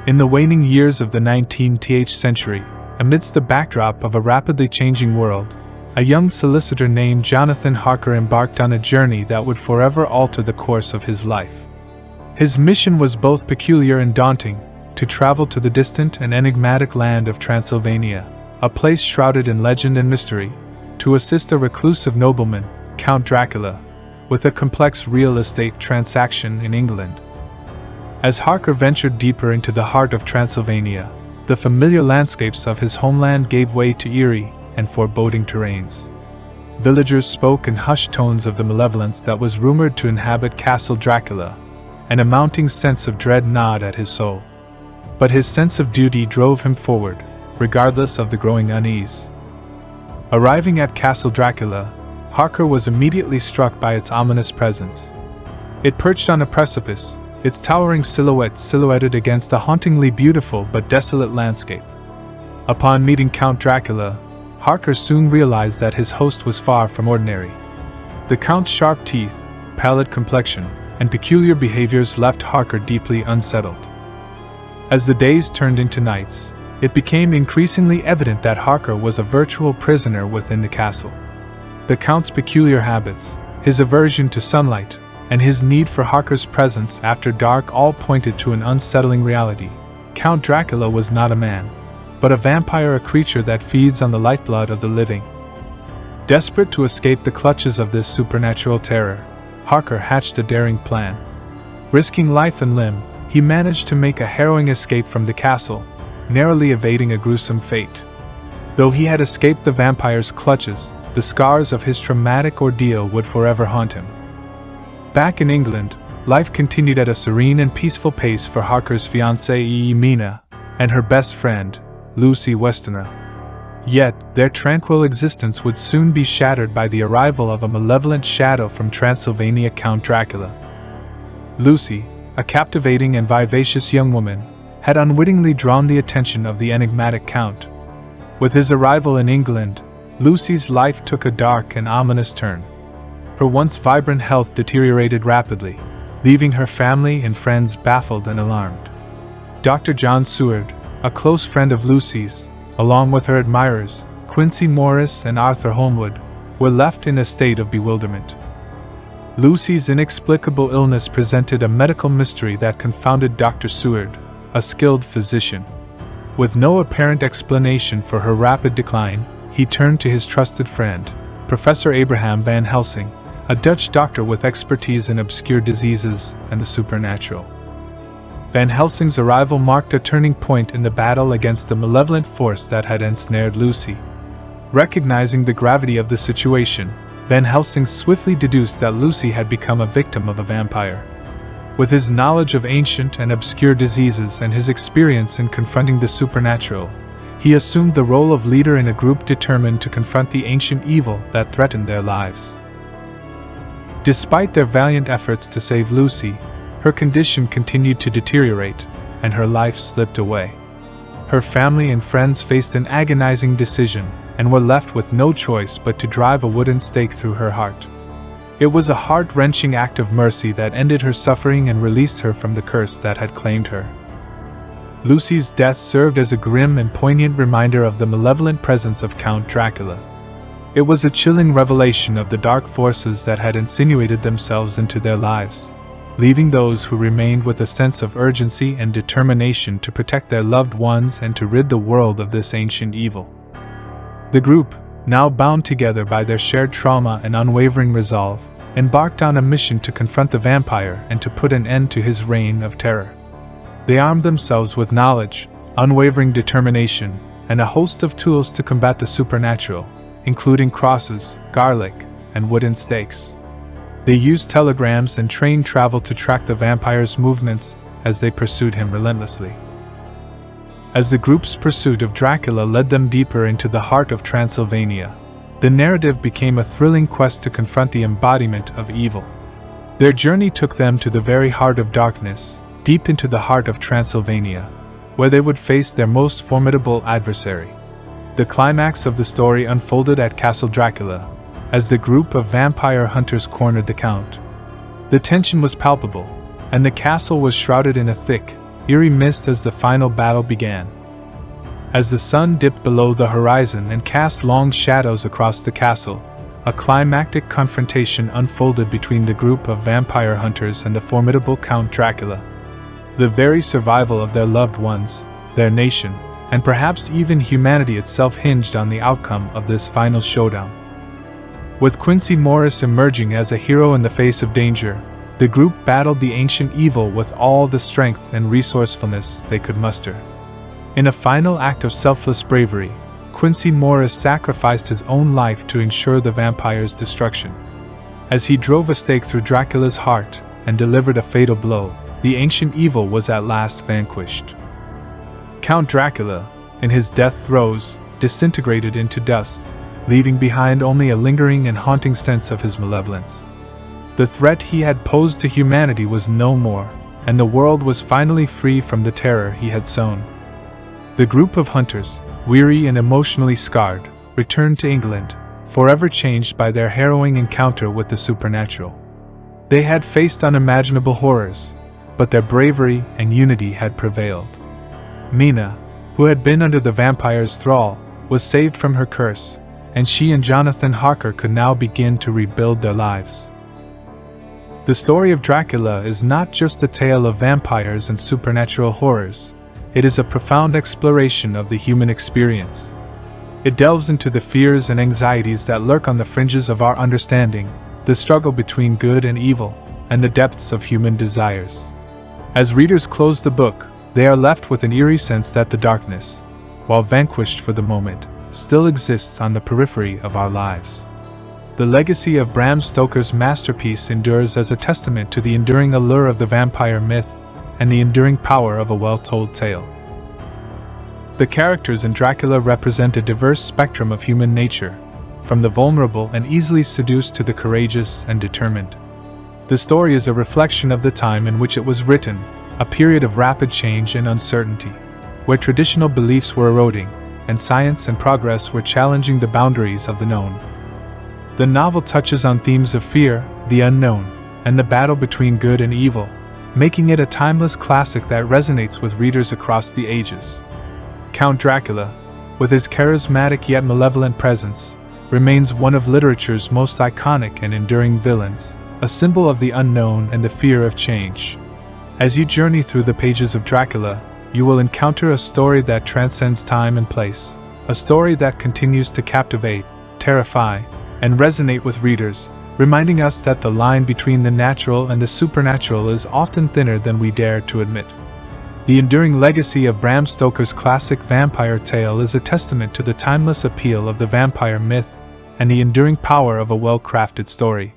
In the waning years of the 19th century, amidst the backdrop of a rapidly changing world, a young solicitor named Jonathan Harker embarked on a journey that would forever alter the course of his life. His mission was both peculiar and daunting: to travel to the distant and enigmatic land of Transylvania, a place shrouded in legend and mystery, to assist a reclusive nobleman, Count Dracula, with a complex real estate transaction in England. As Harker ventured deeper into the heart of Transylvania, the familiar landscapes of his homeland gave way to eerie and foreboding terrains. Villagers spoke in hushed tones of the malevolence that was rumored to inhabit Castle Dracula, and a mounting sense of dread gnawed at his soul. But his sense of duty drove him forward, regardless of the growing unease. Arriving at Castle Dracula, Harker was immediately struck by its ominous presence. It perched on a precipice, its towering silhouette silhouetted against a hauntingly beautiful but desolate landscape. Upon meeting Count Dracula, Harker soon realized that his host was far from ordinary. The Count's sharp teeth, pallid complexion, and peculiar behaviors left Harker deeply unsettled. As the days turned into nights, it became increasingly evident that Harker was a virtual prisoner within the castle. The Count's peculiar habits, his aversion to sunlight, and his need for Harker's presence after dark all pointed to an unsettling reality. Count Dracula was not a man, but a vampire, a creature that feeds on the lifeblood of the living. Desperate to escape the clutches of this supernatural terror, Harker hatched a daring plan. Risking life and limb, he managed to make a harrowing escape from the castle, narrowly evading a gruesome fate. Though he had escaped the vampire's clutches, the scars of his traumatic ordeal would forever haunt him. Back in England, life continued at a serene and peaceful pace for Harker's fiancée Mina and her best friend, Lucy Westenra. Yet, their tranquil existence would soon be shattered by the arrival of a malevolent shadow from Transylvania, Count Dracula. Lucy, a captivating and vivacious young woman, had unwittingly drawn the attention of the enigmatic Count. With his arrival in England, Lucy's life took a dark and ominous turn. Her once vibrant health deteriorated rapidly, leaving her family and friends baffled and alarmed. Dr. John Seward, a close friend of Lucy's, along with her admirers, Quincy Morris and Arthur Holmwood, were left in a state of bewilderment. Lucy's inexplicable illness presented a medical mystery that confounded Dr. Seward, a skilled physician. With no apparent explanation for her rapid decline, he turned to his trusted friend, Professor Abraham Van Helsing, a Dutch doctor with expertise in obscure diseases and the supernatural. Van Helsing's arrival marked a turning point in the battle against the malevolent force that had ensnared Lucy. Recognizing the gravity of the situation, Van Helsing swiftly deduced that Lucy had become a victim of a vampire. With his knowledge of ancient and obscure diseases and his experience in confronting the supernatural, he assumed the role of leader in a group determined to confront the ancient evil that threatened their lives. Despite their valiant efforts to save Lucy, her condition continued to deteriorate, and her life slipped away. Her family and friends faced an agonizing decision, and were left with no choice but to drive a wooden stake through her heart. It was a heart-wrenching act of mercy that ended her suffering and released her from the curse that had claimed her. Lucy's death served as a grim and poignant reminder of the malevolent presence of Count Dracula. It was a chilling revelation of the dark forces that had insinuated themselves into their lives, leaving those who remained with a sense of urgency and determination to protect their loved ones and to rid the world of this ancient evil. The group, now bound together by their shared trauma and unwavering resolve, embarked on a mission to confront the vampire and to put an end to his reign of terror. They armed themselves with knowledge, unwavering determination, and a host of tools to combat the supernatural, including crosses, garlic, and wooden stakes. They used telegrams and train travel to track the vampire's movements as they pursued him relentlessly. As the group's pursuit of Dracula led them deeper into the heart of Transylvania, the narrative became a thrilling quest to confront the embodiment of evil. Their journey took them to the very heart of darkness, deep into the heart of Transylvania, where they would face their most formidable adversary. The climax of the story unfolded at Castle Dracula, as the group of vampire hunters cornered the Count. The tension was palpable, and the castle was shrouded in a thick, eerie mist as the final battle began. As the sun dipped below the horizon and cast long shadows across the castle, a climactic confrontation unfolded between the group of vampire hunters and the formidable Count Dracula. The very survival of their loved ones, their nation, and perhaps even humanity itself hinged on the outcome of this final showdown. With Quincy Morris emerging as a hero in the face of danger, the group battled the ancient evil with all the strength and resourcefulness they could muster. In a final act of selfless bravery, Quincy Morris sacrificed his own life to ensure the vampire's destruction. As he drove a stake through Dracula's heart and delivered a fatal blow, the ancient evil was at last vanquished. Count Dracula, in his death throes, disintegrated into dust, leaving behind only a lingering and haunting sense of his malevolence. The threat he had posed to humanity was no more, and the world was finally free from the terror he had sown. The group of hunters, weary and emotionally scarred, returned to England, forever changed by their harrowing encounter with the supernatural. They had faced unimaginable horrors, but their bravery and unity had prevailed. Mina, who had been under the vampire's thrall, was saved from her curse, and she and Jonathan Harker could now begin to rebuild their lives. The story of Dracula is not just a tale of vampires and supernatural horrors. It is a profound exploration of the human experience. It delves into the fears and anxieties that lurk on the fringes of our understanding, the struggle between good and evil, and the depths of human desires. As readers close the book, they are left with an eerie sense that the darkness, while vanquished for the moment, still exists on the periphery of our lives. The legacy of Bram Stoker's masterpiece endures as a testament to the enduring allure of the vampire myth and the enduring power of a well-told tale. The characters in Dracula represent a diverse spectrum of human nature, from the vulnerable and easily seduced to the courageous and determined. The story is a reflection of the time in which it was written, a period of rapid change and uncertainty, where traditional beliefs were eroding, and science and progress were challenging the boundaries of the known. The novel touches on themes of fear, the unknown, and the battle between good and evil, making it a timeless classic that resonates with readers across the ages. Count Dracula, with his charismatic yet malevolent presence, remains one of literature's most iconic and enduring villains, a symbol of the unknown and the fear of change. As you journey through the pages of Dracula, you will encounter a story that transcends time and place, a story that continues to captivate, terrify, and resonate with readers, reminding us that the line between the natural and the supernatural is often thinner than we dare to admit. The enduring legacy of Bram Stoker's classic vampire tale is a testament to the timeless appeal of the vampire myth and the enduring power of a well-crafted story.